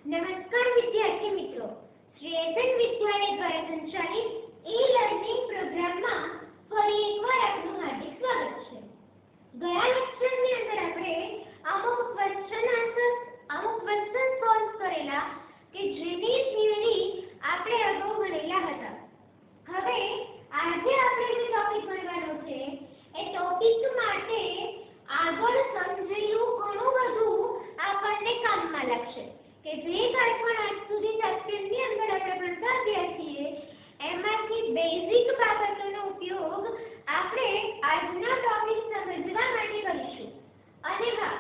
નમસ્કાર વિદ્યાર્થી મિત્રો, શ્રી એસએન વિદ્યાલય દ્વારા સંચાલિત ઈ-લર્નિંગ પ્રોગ્રામમાં ફરી એકવાર આપનું હાર્દિક સ્વાગત છે. ગયા લેક્ચરની અંદર આપણે અમુક ક્વેશ્ચન સોલ્વ કરેલા કે જેની થિયરી આપણે અગાઉ ભણેલા હતા. હવે આજે આપણે જે ટોપિક ભણવાનો છે એ ટોપિક માટે આગળ સમજેલું ઘણું બધું આપણને કામમાં લાગશે કે જે કાંઈ પણ આજ સુધી સેક્શનની અંદર આપણે ભણતા આવ્યા છીએ એમાંથી બેઝિક બાબતોનો ઉપયોગ આપણે આજના ટોપિક સમજવા માટે કરીશું. અને હા,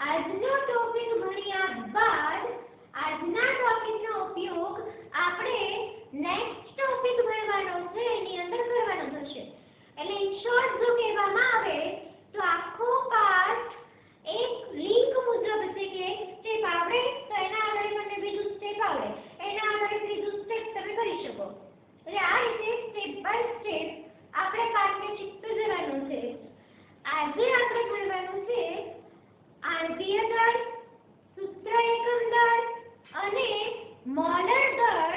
આજનો ટોપિક ભણ્યા બાદ આજના ટોપિકનો ઉપયોગ આપણે નેક્સ્ટ ટોપિક ભણવાનો છે એની અંદર કરવાનો થશે. એટલે ઇન શોર્ટ જો કહેવામાં આવે તો આખો પાઠ એક લિંક મુજબ છે કે એક સ્ટેપ આવડે તો એના આધારે તમને બીજું સ્ટેપ આવડે, એના આધારે ત્રીજું સ્ટેપ તમે કરી શકો. એટલે આ રીતે સ્ટેપ બાય સ્ટેપ આપણે પાઠને શીખતું જવાનું છે. આજે આપણે ભણવાનું છે આણ્વીય દળ, સૂત્ર એકમ દળ અને મોલર દળ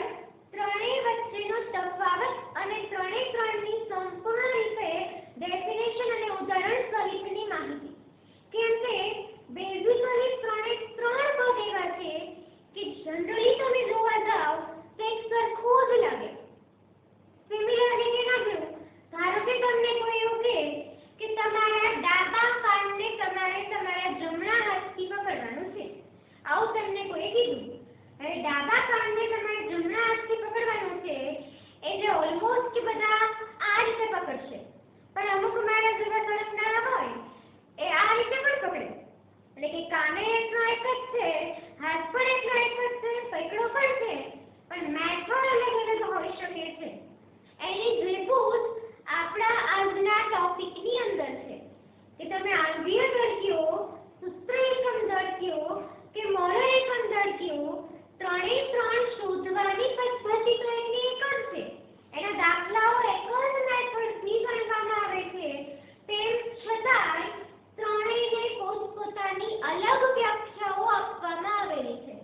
ત્રણેય વચ્ચેનો તફાવત અને ત્રણની સંપૂર્ણ રીતે ડેફિનેશન અને ઉદાહરણ સહિતની માહિતી. કેમ કે બેઝિકલી ત્રણ પદ એવા છે કે જનરલી તમે જોવા જાઓ તો એક સરખું જ લાગે. સિમિલરલી કે ના જેવું, ધારો કે તમને કોઈ એવું કહે કે તમારા ડાબા કાનને તમારે તમારા જમણા હાથથી પકડવાનું છે. આવું તમને કોઈ કીધું. હવે ડાબા કાનને તમારે જમણા હાથથી પકડવાનું છે એટલે ઓલમોસ્ટ બધા આ રીતે પકડશે, પણ અમુક મારા જેવા સળસનારા હોય એ આ રીતે પણ પકડે. એટલે કે કાને એટલો એક જ છે, હાથ પણ એટલો એક જ છે, પકડો પણ છે, પણ મેથડ અલગ અલગ હોઈ શકે છે. એની જેવું જ આપણા આજના ટોપિકની અંદર છે કે તમે આણ્વીય દળ કયો, સૂત્ર એકમ દળ કયો કે મોલર એકમ દળ કયો, ત્રણ શોધવાની પદ્ધતિ તો એની એક જ છે. એના દાખલાઓ એક જ મેથડથી ગણવામાં આવે છે. તેમ છતાંય ત્રણેયને પોતપોતાની અલગ વ્યાખ્યાઓ આપવામાં આવેલી છે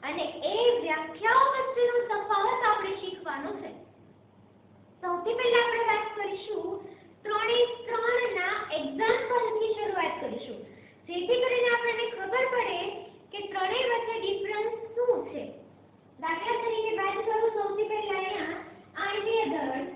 અને એ વ્યાખ્યાઓ વચ્ચેનો તફાવત આપણે શીખવાનો છે. સૌથી પહેલા આપણે વાત કરીશું ત્રણના એક્ઝામ્પલથી શરૂઆત કરીશું, જેથી કરીને આપણને ખબર પડે કે ત્રણેય વચ્ચે ડિફરન્સ શું છે. દાખલા તરીકે વાત કરું સૌથી પહેલા અહીંયા આણ્વીય દળ.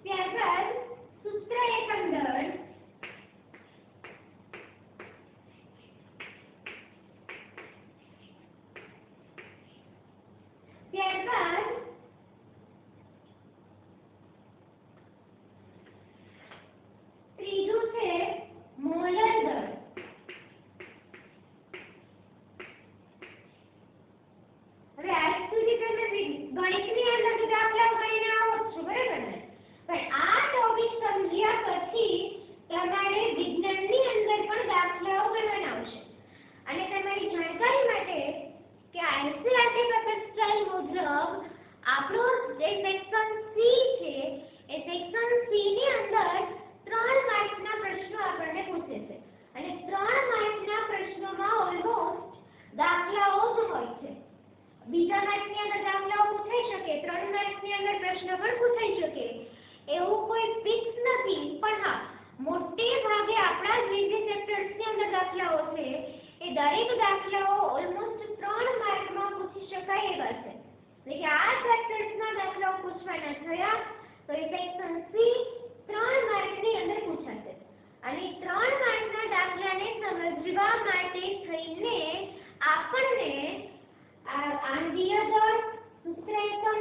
ત્યારબાદ સૂત્ર એકમ દળ, ત્યારબાદ ત્રીજું છે મોલર દળ. હવે આજ સુધી તમે ગણિતની અંદર દાખલા ગણીને આવો છો, બરાબર ને? પણ આ ટોપિક સમજ્યા પછી તમારે વિજ્ઞાનની અંદર પણ દાખલાઓ ગણવાના આવશે. અને તમારી જાણકારી માટે કે આઈસીઆરટી પેપર સ્ટાઇલ મુજબ આપણો જે સેક્શન સી છે એ સેક્શન સી ની અંદર 3 માર્કના પ્રશ્નો આપણને પૂછે છે અને 3 માર્કના પ્રશ્નોમાં ઓલમોસ્ટ દાખલાઓ જ હોય છે. બીજા માર્કની અંદર દાખલાઓ પૂછાઈ શકે, 3 માર્કની અંદર પ્રશ્ન પણ પૂછાઈ શકે, એવું કોઈ ફિક્સ નથી. પણ હા, મોટે ભાગે આપણા જે ચેપ્ટર્સની અંદર દાખલાઓ છે એ દરેક દાખલાઓ ઓલમોસ્ટ 3 માર્કમાં પૂછી શકાય એવા છે. એટલે કે આ ચેપ્ટર્સના દાખલાઓ પૂછવાના થયા તો એ સેક્શન સી 3 માર્કની અંદર પૂછાશે. અને 3 માર્કના દાખલાને સમજવા માટે થઈને આપણને આણ્વીય દળ, સૂત્ર એકમ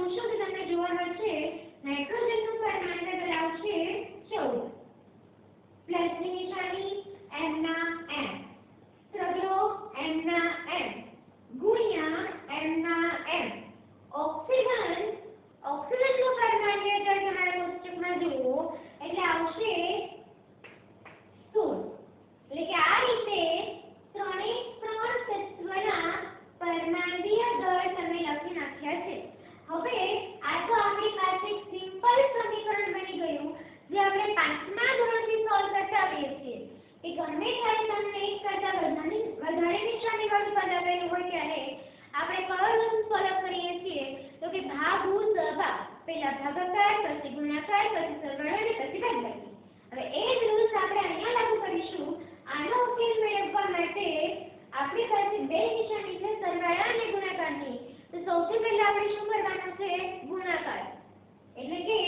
જોશો કે તમને જોવા મળશે નાઇટ્રોજનનું પરમાણુ નંબર આવશે 14 પ્લસની નિશાની m ના m સગડો m ના m ગુણ્યા m ના m ઓક્સિજનનું પરમાણુ નંબર તમારા કોષ્ટકમાં જુઓ એટલે આવશે 16 એટલે કે આ રીતે ત્રણે ત્રણ તત્વના પરમાણ્વીય દળ તમે લખી નાખ્યા છે. હવે આ તો આપણી પાસે એક સિમ્પલ સમીકરણ બની ગયું જે આપણે પાંચમા ધોરણથી સોલ્વ કરતા આવીએ છીએ કે ગમે ત્યારે તમને એક કરતા વધારે નિશાની વાળું પદ આપેલું હોય ત્યારે આપણે કયો રૂલ ફોલો કરીએ છીએ તો કે ભાગુ સહભાગ, પહેલા ભાગાકાર પછી ગુણાકાર પછી સરવાળો અને પછી બાદબાકી. હવે એ જ રૂલ્સ આપણે અહીંયા લાગુ કરીશું. આનો ઉકેલ મેળવવા માટે આપણી પાસે બે નિશાની છે સરવાળા અને ગુણાકારની. તો સૌથી પહેલા આપણે શું કરવાનું છે ગુણાકાર એટલે કે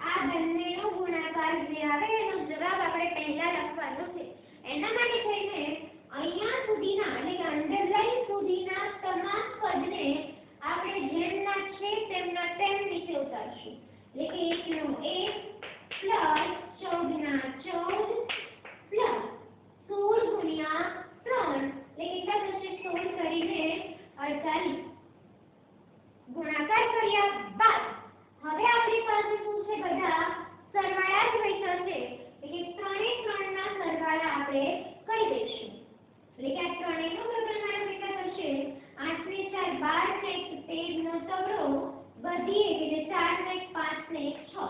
આ બંનેનો ગુણાકાર જે આવે એનો જવાબ આપણે પહેલા લખવાનો છે. એના માટે થઈને અહીંયા સુધીના એટલે કે અંડરલાઈન સુધીના તમામ પદને આપણે જેમના છે તેમના તેમ નીચે ઉતારશું. એટલે કે 1 નો 1 પ્લસ 14 ના 14 પ્લસ 16 ગુણ્યા 3 એટલે કેટલા થશે 16 કરીને 48 ગુણાકાર કર્યા બાદ હવે આપણી પાસે શું છે બધા સરવાળા જ બચ્યા છે એટલે ત્રણે ત્રણના સરવાળા આપણે કરી દઈશું. એટલે કે આ ત્રણેયનો પ્રમાણ કેટલા થશે 8 ને 4 12 ને 1 13 નો તગડો બધી એટલે 4 ને 5 ને 6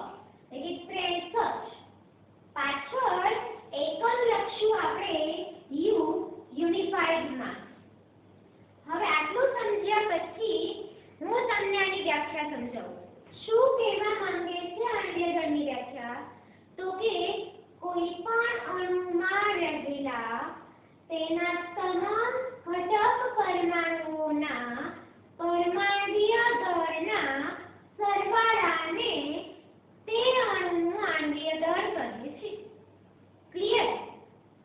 એટલે 63. પાછળ એકમ લખશું આપણે યુનિફાઈડ માસ. હવે આટલું સમજ્યા પછી હું તમને આની વ્યાખ્યા સમજાવું. શું કહેવા માંગે છે આણ્વીય દળની વ્યાખ્યા તો કે કોઈ પણ અણુમાં રહેલા તેના તમામ ઘટક પરમાણુઓના પરમાણ્વીય દળના સરવાળાને તે અણુનું આણ્વીય દળ કહે છે. ક્લિયર?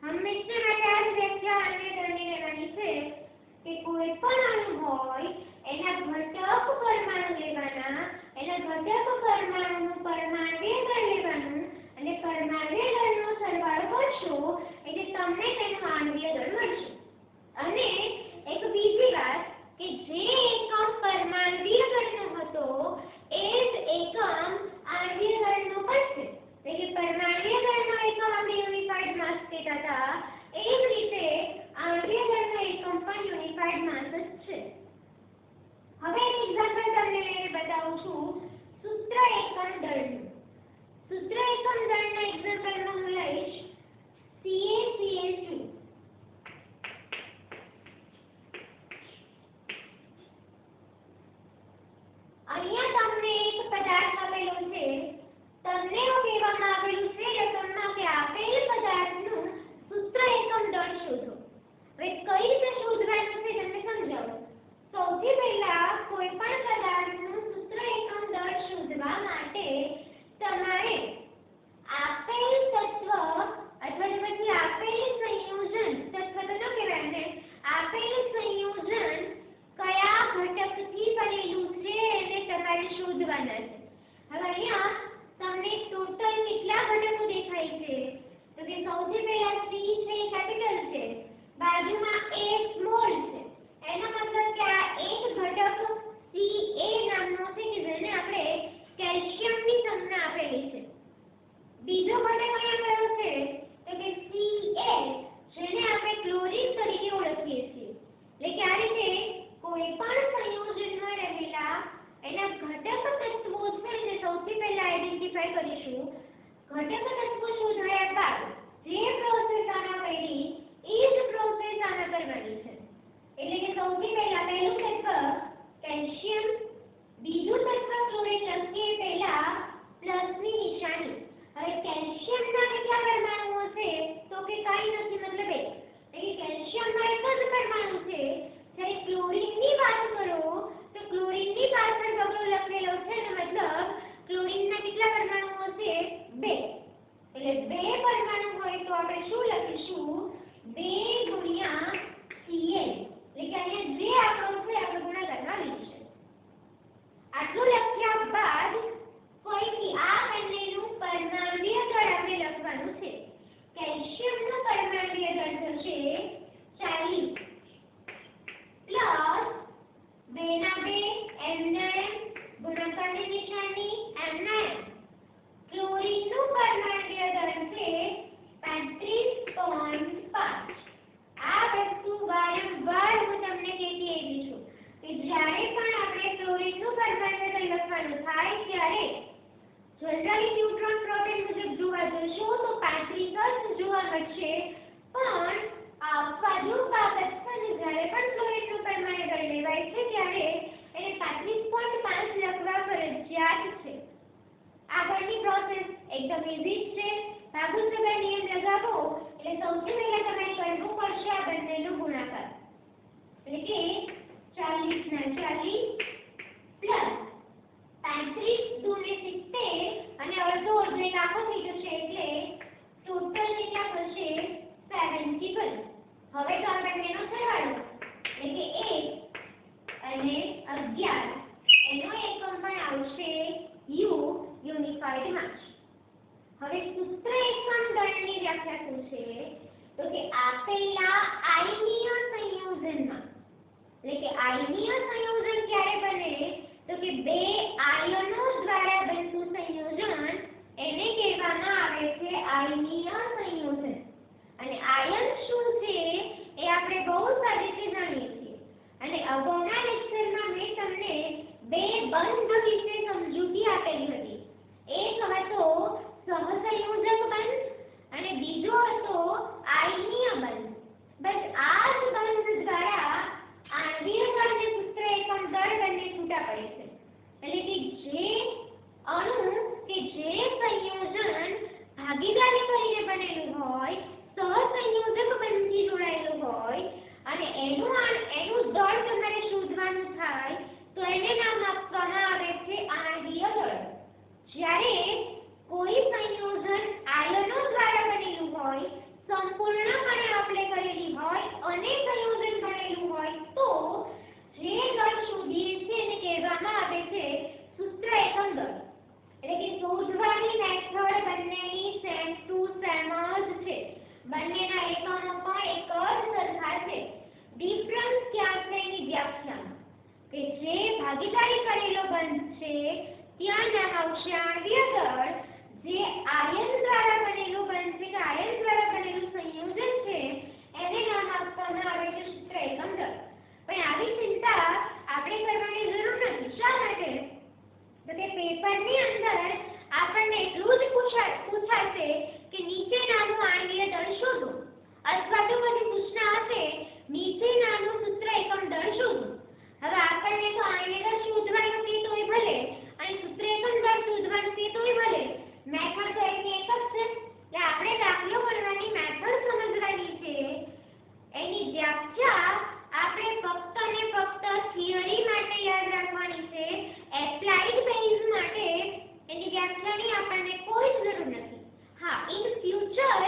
હંમેશા માટે આ વ્યાખ્યા આણ્વીય દળની લેવાની છે કે કોઈ પણ અણુ હોય એના ઘટક પરમાણુ લેવાના, એના ઘટક પરમાણુનું પરમાણ્વીય દળ લેવાનું અને પરમાણ્વીય દળનો સરવાળો કરશો એટલે તમને તેનું આણ્વીય દળ મળશે. અને એક બીજી વાત કે જે એકમ પરમાણ્વીય દળનો હતો એ જ એકમ આણ્વીય દળનો પણ છે. એટલે કે પરમાણ્વીય દળનો એકમ આપણે યુનિફાઈડ માસ કહેતા હતા એ જ રીતે આણ્વીય દળનો એકમ પણ યુનિફાઈડ માસ જ છે. હવે એક એક્ઝામ્પલ તમને લઈને બતાવું છું સૂત્ર એકમ દળનું. સૂત્ર એકમ દળના એક્ઝામ્પલમાં હું લઈશ CaCl2. અહીંયા તમને એક પદાર્થ આપેલો છે. તમને એવું કહેવામાં આવેલું છે રકમમાં કે આપેલ પદાર્થનું સૂત્ર એકમ દળ શોધો. હવે કઈ રીતે શોધવાનું છે તમને સમજાવું. સૌથી પહેલા કોઈ પણ પદાર્થનું સૂત્ર એકમ દળ શોધવા માટે તમારે આપેલ તત્વ અથવા પછી આપેલ સંયોજન તત્વ તો ન કહેવાય ને આપેલ સંયોજન કયા ઘટકથી બનેલું છે એને તમારે શોધવાના છે. હવે અહીંયા તમને ટોટલ કેટલા ઘટકો દેખાય છે તો કે સૌથી પહેલા C છે કેપિટલ છે, બાજુમાં A સ્મોલ છે. એનો મતલબ કે આ એક ઘટક Ca નામનો છે કે જેને આપણે કેલ્શિયમની સંજ્ઞા આપેલી છે. બીજો ઘટક અહીંયા કયો છે તો કે Ca જેને આપણે ક્લોરીન તરીકે ઓળખીએ છીએ. એટલે કે આ રીતે કોઈ પણ સંયોજનમાં રહેલા એના ઘટક તત્વો છે જે સૌથી પહેલા આઈડેન્ટિફાઈ કરીશું. ઘટક તત્વો શોધાયા બાદ જે પ્રોસેસ આમાં કરી એ જ પ્રોસેસ આમાં કરવાની છે. એટલે કે સૌથી પહેલા પહેલું તત્વ કેલ્શિયમ, બીજું તત્વ ક્લોરીન લખીએ પહેલા પ્લસની નિશાની. હવે કેલ્શિયમના કેટલા પરમાણુઓ છે તો કે કાઈ નથી મતલબ એક. એટલે કેલ્શિયમમાં એક જ પરમાણુ છે. જ્યારે ક્લોરીનની વાત કરો તો ક્લોરીનની પાછળ બગડો લખેલો છે ને મતલબ ક્લોરીનના કેટલા પરમાણુઓ છે 2. એટલે 2 પરમાણુ જનરલી ન્યુટ્રોન પ્રોટીન મુજબ જોવા જશો તો 35 જ જોવા મળશે, પણ આપવાનું બાબત છે ને જ્યારે પણ ફ્લોરિનનું પરમાણુ દળ લેવાય છે ત્યારે એને 35.5 લખવા ફરજિયાત છે. આગળની પ્રોસેસ એકદમ ઈઝી છે. ભાગુસગા નિયમ લગાવો એટલે સૌથી પહેલા તમારે કરવું પડશે આ બંનેનો ગુણાકાર, એટલે કે 40 ના 40 પ્લસ 35 દૂને 70 અને અડધો અડધો એક આખો થઈ જશે એટલે ટોટલ કેટલા થશે 71. હવે તો આ બંનેનો સરવાળો એટલે કે 1 અને 11 એનો એકમ પણ આવશે યુ યુનિફાઈડ માસ. હવે સૂત્ર એકમ દળની વ્યાખ્યા શું છે તો કે આપેલા આયનીય સંયોજનમાં, એટલે કે આયનીય સંયોજન ક્યારે બને તો કે બે આયનો દ્વારા બનતું સંયોજન એને કહેવામાં આવે છે આયનીય સંયોજન. અને આયન શું છે એ આપણે બહુ સારી રીતે જાણીએ છીએ અને અગાઉના લેક્ચરમાં મેં તમને બે બંધ વિશે સમજૂતી આપેલી હતી. એક હતો સહસંયોજક બંધ અને બીજો હતો આયનીય બંધ. બસ આ જ બંધ દ્વારા આણ્વીય દળ અને સૂત્ર એકમ દળ બંને છૂટા પડે છે. એટલે કે જે અણુ કે જે સંયોજન ભાગીદારી કરીને બનેલું હોય, સહસંયોજક બંધથી જોડાયેલું હોય અને એનું દળ તમારે શોધવાનું થાય તો એને નામ આપવામાં આવે છે આણ્વીય દળ. જ્યારે કોઈ સંયોજન આયનો દ્વારા બનેલું હોય, સંપૂર્ણપણે આપણે કરેલી હોય અને સંયોજન બનેલું હોય તો જે દળ શોધીએ છીએ એને કહેવામાં આવે છે સૂત્ર એકમ દળ. એટલે કે શોધવાની મેથડ બંનેની સેમ ટુ સેમ જ છે, બંનેના એકમો પણ એક જ સરખા છે. ડિફરન્સ ક્યાં છે એની વ્યાખ્યામાં કે જે ભાગીદારી કરેલો બંધ છે ત્યાં નામ આવશે આણ્વીય દળ, જે આયન દ્વારા બનેલું બંધ છે કે આયન દ્વારા બનેલું સંયોજન છે એને નામ આપવામાં આવે છે સૂત્ર એકમ દળ. પણ આવી ચિંતા આપણે કરવાની જરૂર નથી. શા માટે તો કે પેપરની અંદર આપણને એટલું જ પૂછાશે કે નીચેનાનું આણ્વીય દળ શોધો અથવા તો બધી સૂચના હશે નીચેનાનું સૂત્ર એકમ દળ શોધો. હવે આપણને તો આણ્વીય દળ શોધવાનું છે તોય ભલે અને સૂત્ર એકમ દળ શોધવાનું છે તોય ભલે, મેથડ તો એની એક જ છે. એટલે આપણે દાખલો ગણવાની મેથડ સમજવાની છે, એની વ્યાખ્યા આપણે ફક્ત અને ફક્ત થિયરી માટે યાદ રાખવાની છે. એપ્લાઇડ બેઝ માટે એની વ્યાખ્યાની આપણને કોઈ જ જરૂર નથી. હા, ઇન ફ્યુચર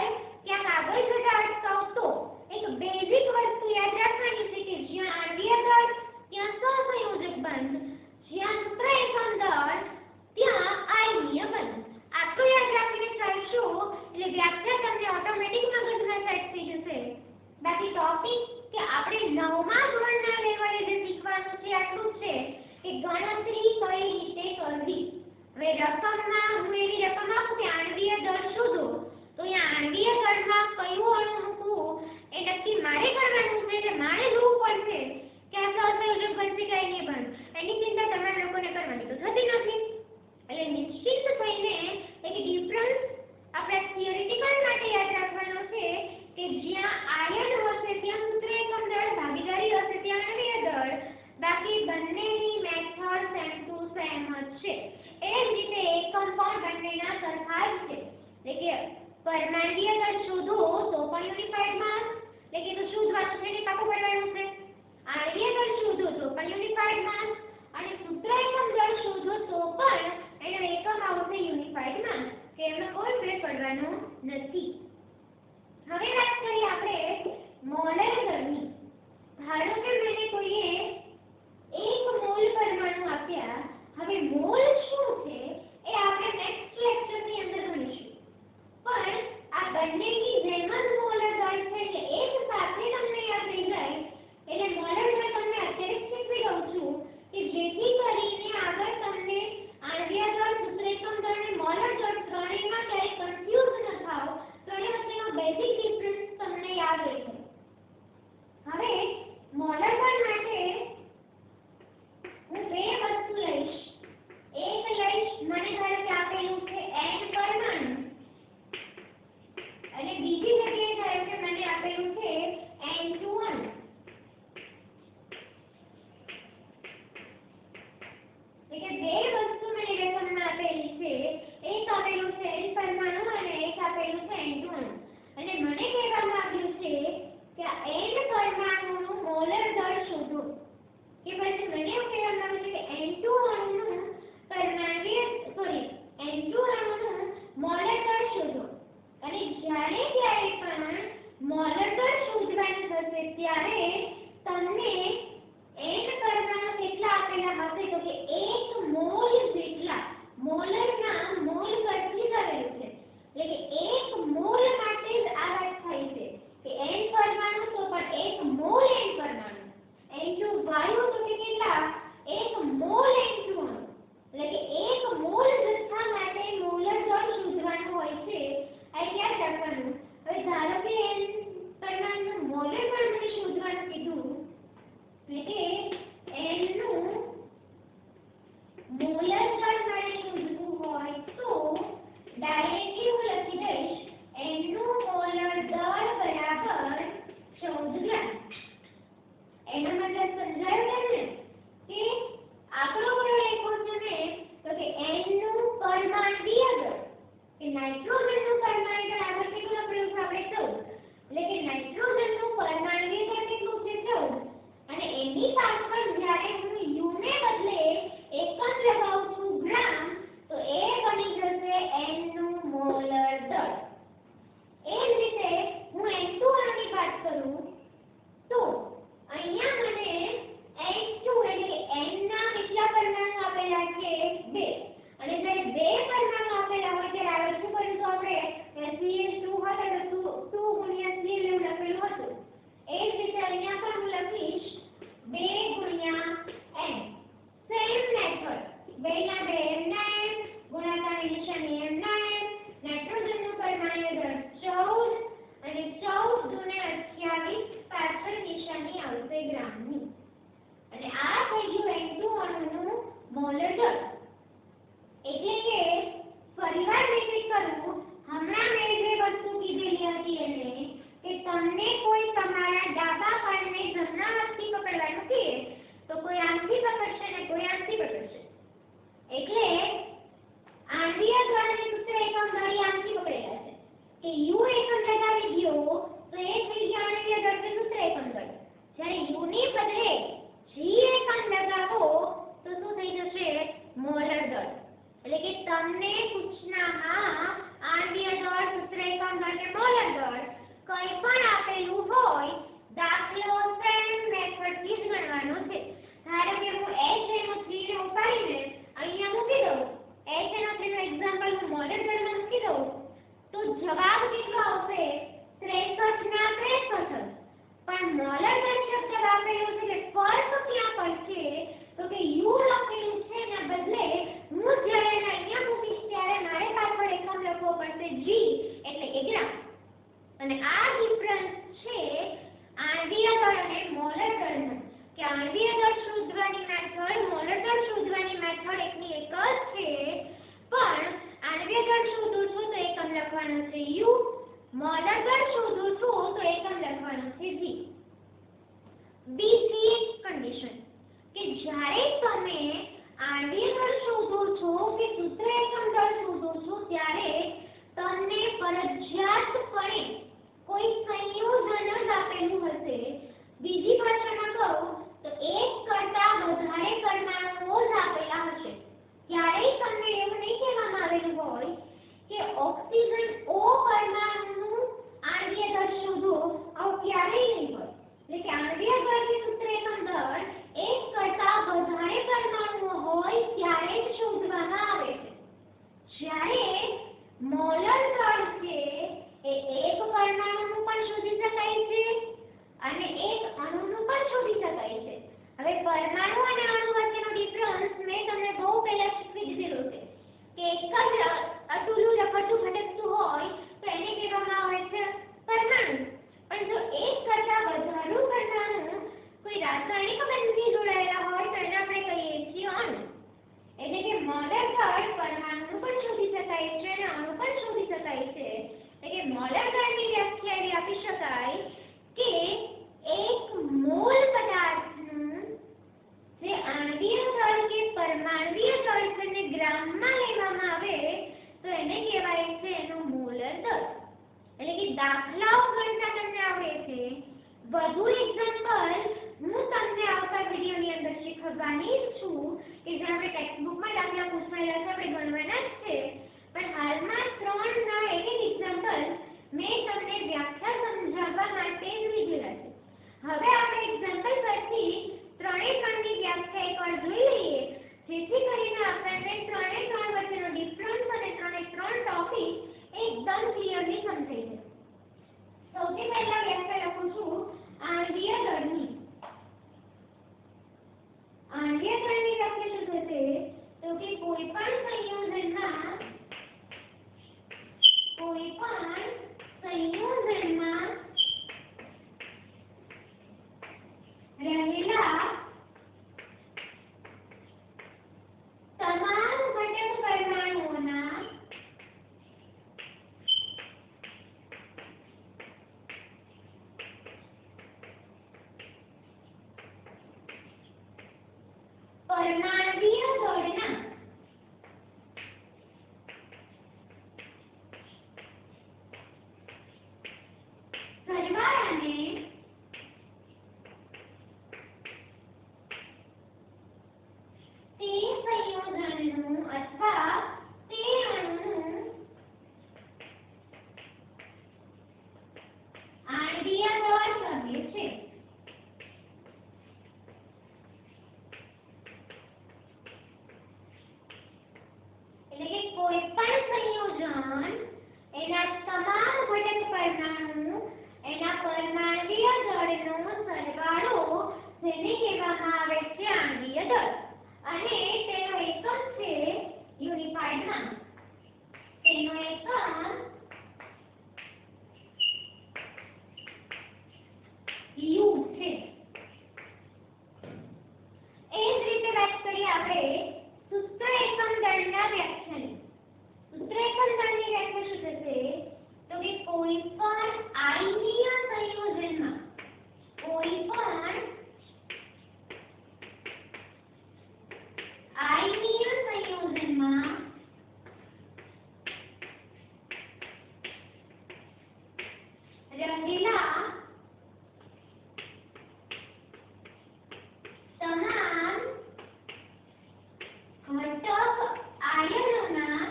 ક્યાંક આગળ જતા અટકાવતો એક બેઝિક વસ્તુ યાદ રાખવાની છે કે જ્યાં આણ્વીય દળ ત્યાં સહસંયોજક બંધ, જ્યાં સૂત્ર એકમ દળ ત્યાં આયનીય બંધ. આટલું યાદ રાખીને ચાલશો એટલે વ્યાખ્યા તમને ઓટોમેટિક મગજમાં સેટ થઈ જશે. બાકી ટોપિક કે આપણે 9મા ધોરણના લેવલે જે શીખવાનું છે આટલું છે કે ગણતરી કઈ રીતે કરવી. હવે રકમમાં હું એવી રકમ આપું કે આણ્વીય દળ શોધો તો અહીંયા આણ્વીય દળમાં કયું અણુ મૂકવું એ નક્કી મારે કરવાનું છે. એટલે મારે જોવું પડશે કે આ સહસંયોજક બનશે કે આયનીય બંધ. એની ચિંતા તમારા લોકોને કરવાની તો થતી નથી. એટલે નિશ્ચિત થઈને એક ડિફરન્સ આપણે થિયરિટિકલ માટે યાદ રાખવાનો છે કે જ્યાં આયન હશે ત્યાં સૂત્ર એકમ દળ, ભાગીદારી હશે ત્યાં આણ્વીય દળ, બાકી બંનેની મેથડ સેમ ટુ સેમ જ છે. એ જ રીતે એકમ પણ બંનેના સરખા જ છે. એટલે કે પરમાણ્વીય દળ શોધો તો પણ યુનિફાઈડ માસ, એટલે કે તો શોધવાનું છે ને પાકું પડવાનું છે. આણ્વીય દળ શોધો તો પણ યુનિફાઈડ માસ અને સૂત્ર એકમ દળ શોધો તો પણ એનો એકમ આવશે યુનિફાઈડ માસ, કે એમાં કોઈ ફેર પડવાનો નથી. હવે વાત કરીએ આપણે મોલર દળની. ધારો કે મને કોઈએ 1 મોલ પરમાણુ આપ્યા. હવે મોલ શું છે એ આપણે નેક્સ્ટ લેક્ચરની અંદર ભણીશું. પણ આ બંનેની જેમ જ મોલર દળ છે એટલે એક સાથે તમને યાદ રહી જાય. એટલે મોલર દળ તમને મને ધારો કે આપેલું છે n પરમાણુ અને બીજી જગ્યાએ ધારો કે મને આપેલું છે n2 અણુ, એટલે બે વસ્તુ મને રકમમાં આપેલી છે, એક આપેલું છે n પરમાણુ અને એક આપેલું છે n2 અણુ, અને મને કહેવામાં આવ્યું છે કે આ n પરમાણુનું મોલર દળ શોધો, કે પછી મને એવું કહેવામાં આવ્યું છે કે n2 અણુનું પરમાણ્વીય n2 અણુનું મોલર દળ શોધો, અને જ્યારે ક્યારે પણ મોલર દળ શોધવાનું થશે ત્યારે તમને n પરમાણુ કેટલા આપેલા હશે તો કે 1 મોલ જેટલા, મોલરના મોલ પરથી કરેલું છે, એટલે કે 1 મોલ માટે જ આ વાત થાય છે કે n પરમાણુ તો પણ 1 મોલ n પરમાણુ, n2 વાયુ તો કે કેટલા 1 મોલ n2 અણુ, એટલે કે 1 મોલ જથ્થા માટે મોલર દળ શોધવાનું હોય છે, આ યાદ રાખવાનું. હવે ધારો કે n પરમાણુનું મોલર દળ મને શોધવાનું કીધું, એટલે કે n નું મોલર દળ મારે શોધવું હોય તો ડાયરેક્ટલી હું લખી દઈશ n નું મોલર દળ બરાબર 14 ગ્રામ. એનો મતલબ સમજાયો તમને કે આંકડો કયો લખ્યો છે મેં તો કે n નું પરમાણ્વીય દળ, કે નાઇટ્રોજનનું પરમાણ્વીય દળ આગળ કેટલું લખેલું છે આપણે 14, એટલે કે નાઇટ્રોજનનું પરમાણ્વીય દળ કેટલું છે 14, અને એની પાછળ જ્યારે હું u ને બદલે એકમ લગાવું છું ગ્રામ તો એ બની જશે n નું મોલર દળ. એ જ રીતે હું n2 અણુની વાત કરું તો અહીંયા મને n2 એટલે n ના કેટલા પરમાણુ આપેલા છે 2, અને જ્યારે 2 પરમાણુ આપેલા હોય ત્યારે આગળ શું કર્યું તો આપણે CH2 હતા તો 2 ગુણ્યા Cl એવું લખેલું હતું, એ જ રીતે અહીંયા પણ હું લખીશ 2 ગુણ્યા n, સેમ મેથડ 2 ના 2 m ના m, ગુણાકારની નિશાની m ના m, નાઇટ્રોજનનું પરમાણ્વીય દળ 14 અને 14 દુને 28, પાછળ નિશાની આવશે ગ્રામની, અને આ થઈ ગયું n2 અણુનું મોલર દળ. એટલે કે ફરીવાર રિપીટ કરું, હમણાં મેં જે વસ્તુ કીધેલી હતી એને કે તમને કોઈ તમારા ડાબા કાનને જમણા હાથથી પકડવાનું કહે તો કોઈ આમથી પકડશે ને કોઈ આમથી પકડશે, એટલે આણ્વીય દળની સૂત્ર એકમ દળ આમથી પકડેલા છે કે u એકમ લગાવી દો તો એ થઈ ગયા આણ્વીય દળનું સૂત્ર એકમ દળ, જ્યારે u ની બદલે g એકમ લગાવો તો શું થઈ જશે મોલર દળ. એટલે કે તમને સૂચનામાં આણ્વીય દળ સૂત્ર એકમ દળ કે મોલર દળ કંઈ પણ આપેલું હોય દાખલો સેમ મેથડથી જ ગણવાનો છે. ધારો કે હું HNO3 ને ઉપાડીને અહીંયા મૂકી દઉં, HNO3 નું એક્ઝામ્પલ હું મોલર દળમાં મૂકી દઉં તો જવાબ કેટલો આવશે 63 ના 63, પણ મોલર દળ શબ્દ વાપરેલો છે એટલે ફરક ક્યાં પડશે તો કે u લખેલું છે એના બદલે હું જ્યારે અહીંયા મૂકીશ ત્યારે મારે પાછળ એકમ લખવો પડશે g એટલે કે ગ્રામ, અને આ ડિફરન્સ છે આણ્વીય દળ અને મોલર દળનો, કે આણ્વીય દળ શોધવાની મેથડ મોલર દળ શોધવાની મેથડ એકની એક જ છે, પણ આણ્વીય દળ શોધું છું તો એકમ લખવાનો છે u, મોલર દળ શોધું છું તો એકમ લખવાનો છે g. બીજી એક કન્ડિશન કે જ્યારે તમે આણ્વીય દળ શોધો છો કે સૂત્ર એકમ દળ શોધો છો ત્યારે તમને ફરજિયાતપણે કોઈ સંયોજન જ આપેલું હશે. બીજી ભાષામાં કહું તો એક કરતાં વધારે પરમાણુઓ જ આપેલા હશે. ક્યારેય તમને એવું નહીં કહેવામાં આવેલું હોય કે ઓક્સિજન O પરમાણુનું આણ્વીય દળ શોધો, આવું ક્યારેય નહીં હોય. એટલે કે આણ્વીય દળની સૂત્ર એકમ દળ એક કરતાં વધારે પરમાણુઓ હોય ત્યારે જ શોધવામાં આવે છે. જ્યારે મોલર દળ છે એ એક પરમાણુનું પણ શોધી શકાય છે અને એક અણુનું પણ શોધી શકાય છે. હવે પરમાણુ અને અણુ વચ્ચેનો ડિફરન્સ મેં તમને બહુ પહેલા શીખવી દીધેલું છે કે એક જ અતુલું રખડતું ભટકતું હોય તો એને કહેવામાં આવે છે પરમાણુ, પણ જો એક કરતાં વધારે પરમાણુ કોઈ રાસાયણિક બંધથી જોડાયેલા હોય તો એને આપણે કહીએ છીએ અણુ. એટલે કે મોલર દળની વ્યાખ્યા એવી આપી શકાય કે એક મોલ પદાર્થનું જે આણ્વીય દળ કે પરમાણ્વીય દળ છે ને ગ્રામમાં લેવામાં આવે તો એને કહેવાય છે એનું મોલર દળ. એટલે કે દાખલાઓ ગણતા તમને આવડે છે. વધુ એક્ઝામ્પલ હું તમને આવતા વિડિયોની અંદર શીખવવાની છું કે જે આપણે ટેક્સ્ટબુકમાં દાખલા પૂછાયેલા છે આપણે ગણવાના જ છે, પણ હાલમાં 3 ના એક એક્ઝામ્પલ મેં તમને વ્યાખ્યા સમજાવવા માટે જ લીધેલા છે. હવે આપણે એક્ઝામ્પલ પરથી 3 ની વ્યાખ્યા એકવાર જોઈ લઈએ જેથી કરીને આપણને 3 વચ્ચેનો ડિફરન્સ અને 3 ટોપિક એકદમ ક્લિયરલી સમજાઈ જાય. સૌથી પહેલા વ્યાખ્યા લખું છું આણ્વીય દળની. આણ્વીય દળની વ્યાખ્યા શું થશે તો કે કોઈ પણ સંયોજનમાં રહેલા તમામ ઘટક પરમાણુઓના પરમાણ્વીય દળના સરવાળાને તે સંયોજનનું અથવા તે અણુનું આણ્વીય દળ કહે છે. એટલે કે કોઈ પણ સંયોજન એના તમામ ઘટક પરમાણુ એના પરમાણ્વીય દળનો સરવાળો જેને કહેવામાં આવે છે આણ્વીય દળ અને તેનો એકમ છે યુનિફાઇડ માસ. તેનો એકમ યુ છે. એ જ રીતે વાત કરીએ આપણે સૂત્ર એકમ દળના વ્યાખ્યાની. સૂત્ર એકમ દળની વ્યાખ્યા શું થશે તો કે કોઈ પણ આયનીય સંયોજનમાં રહેલા તમામ ઘટક આયનોના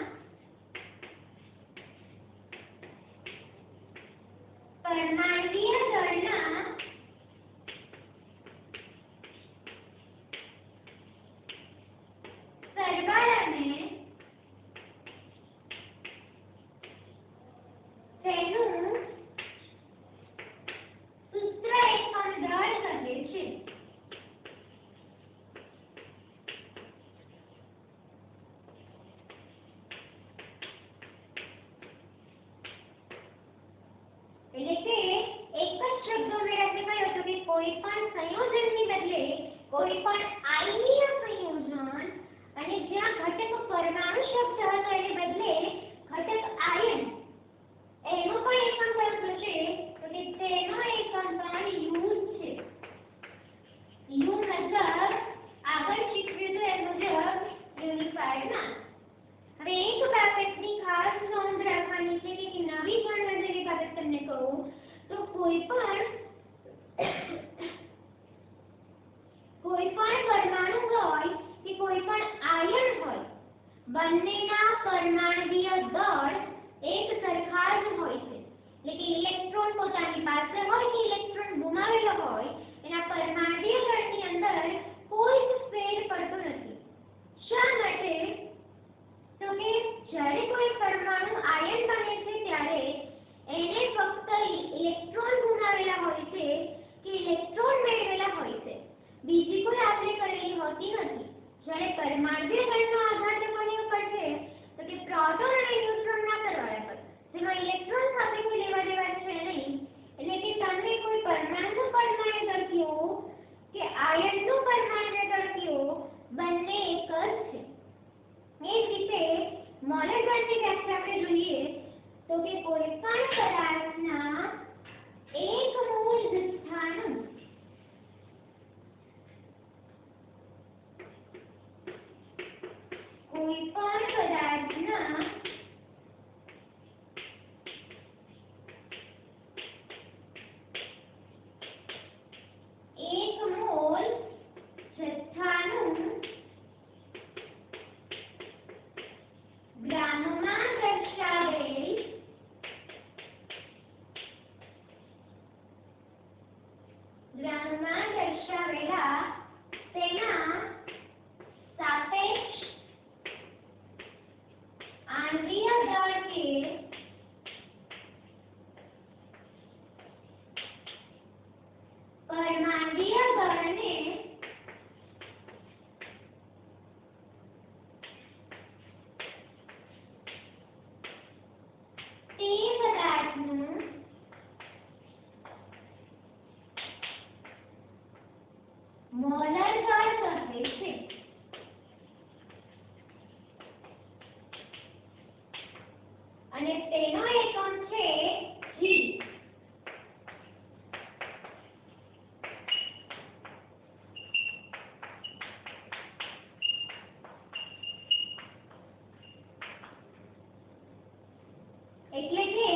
પરમાણ્વીય દળના સરવાળાને તેનું સૂત્ર એકમ દળ કહે છે. એટલે કે એક જ શબ્દો મેળવીને કહ્યું હતું કે કોઈ પણ સંયોજનની બદલે કોઈ પણ આયનીય સંયોજન અને જ્યાં ઘટક પરમાણુ શબ્દ હતો એને બદલે ઘટક આયન એનો પણ એકમ કયો થશે તો કે તેનો એકમ પણ યુ છે. યુ મતલબ આગળ શીખવ્યું હતું એ મુજબ યુનિફાઇડ માસ. હવે એક બાબતની ખાસ નોંધ રાખવાની છે કે નવી ભણવા જેવી બાબત તમને કહું તો કોઈ પણ પરમાણુ હોય કે કોઈ પણ આયન હોય બંનેના પરમાણ્વીય દળ એક સરખા જ હોય છે. એટલે કે ઇલેક્ટ્રોન પોતાની પાસે હોય કે ઇલેક્ટ્રોન ગુમાવેલો હોય એના પરમાણ્વીય દળની અંદર કોઈ જ ફેર પડતો નથી. શા માટે તો કે જ્યારે કોઈ પરમાણુ આયન બને છે ત્યારે એને ફક્ત ઇલેક્ટ્રોન ગુમાવેલા હોય છે કે ઇલેક્ટ્રોન મેળવેલા હોય છે, બીજી કોઈ આપલે કરેલી હોતી નથી. જ્યારે પરમાણ્વીય દળનો આધાર કોની ઉપર છે તો કે પ્રોટોન અને ન્યુટ્રોનના સરવાળા પર, જેમાં ઇલેક્ટ્રોન સાથે કોઈ લેવા દેવા છે નહીં. એટલે કે તમને કોઈ પરમાણુનું પરમાણ્વીય દળ કયો કે આયનનું પરમાણ્વીય દળ કયો બંને એક જ છે. એ જ રીતે મોલર દળની વ્યાખ્યા આપણે જોઈએ તો કે કોઈ પણ પદાર્થના એક મોલ જથ્થાનું કોઈ પણ પદાર્થના એક મોલ જથ્થાનું ગ્રામમાં દર્શાવેલા તેના સાપેક્ષ આંતરિય દળ કે પરમાણ્વીય દળને તે પદાર્થનું મોલર દળ કહે છે. અને તેનો એકમ છે જી. એટલે કે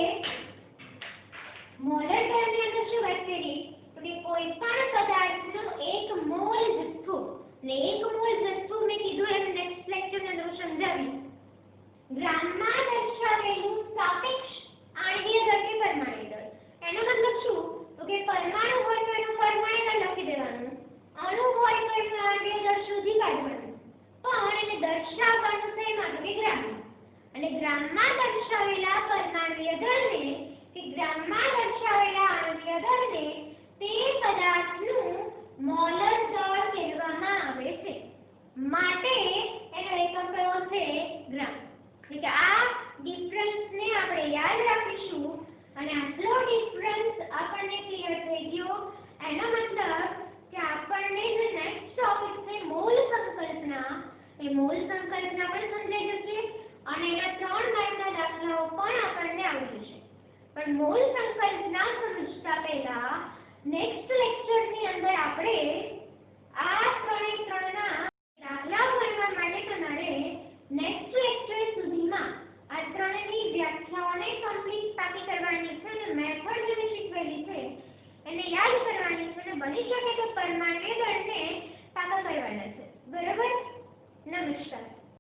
મોલર દળની અંદર શું વાત કરી તો કે કોઈ પણ પદાર્થનો એક મોલ જથ્થો ને એક મોલ જથ્થો મેં કીધું એમ નેક્સ્ટ લેક્ચરની અંદર સમજાવ્યું ગ્રામમાં દર્શાવેલું સાપેક્ષ આણ્વીય દળ કે પરમાણ્વીય દળ એનો મતલબ શું તો કે પરમાણુ હોય તો એનું પરમાણ્વીય દળ લખી દેવાનું અણુ હોય તો એનું આણ્વીય દળ શોધી કાઢવાનું પણ એને દર્શાવવાનું શેમાં તો કે ગ્રામમાં અને ગ્રામમાં દર્શાવેલા પરમાણ્વીય દળને કે ગ્રામમાં દર્શાવેલા આણ્વીય દળને તે પદાર્થનું મોલર દળ કહેવામાં આવે છે માટે એનો એકમ કયો છે ગ્રામ. એટલે કે આ ડિફરન્સને આપણે યાદ રાખીશું અને આટલો ડિફરન્સ આપણને ક્લિયર થઈ ગયો એનો મતલબ કે આપણને જે નેક્સ્ટ ટોપિક છે મોલ સંકલ્પના એ મોલ સંકલ્પના પણ સમજાઈ જશે અને એના 3 માર્કના દાખલાઓ પણ આપણને આવડી જશે. પણ મોલ સંકલ્પના સમજતા પહેલા નેક્સ્ટ લેક્ચરની અંદર આપણે આ 3 ના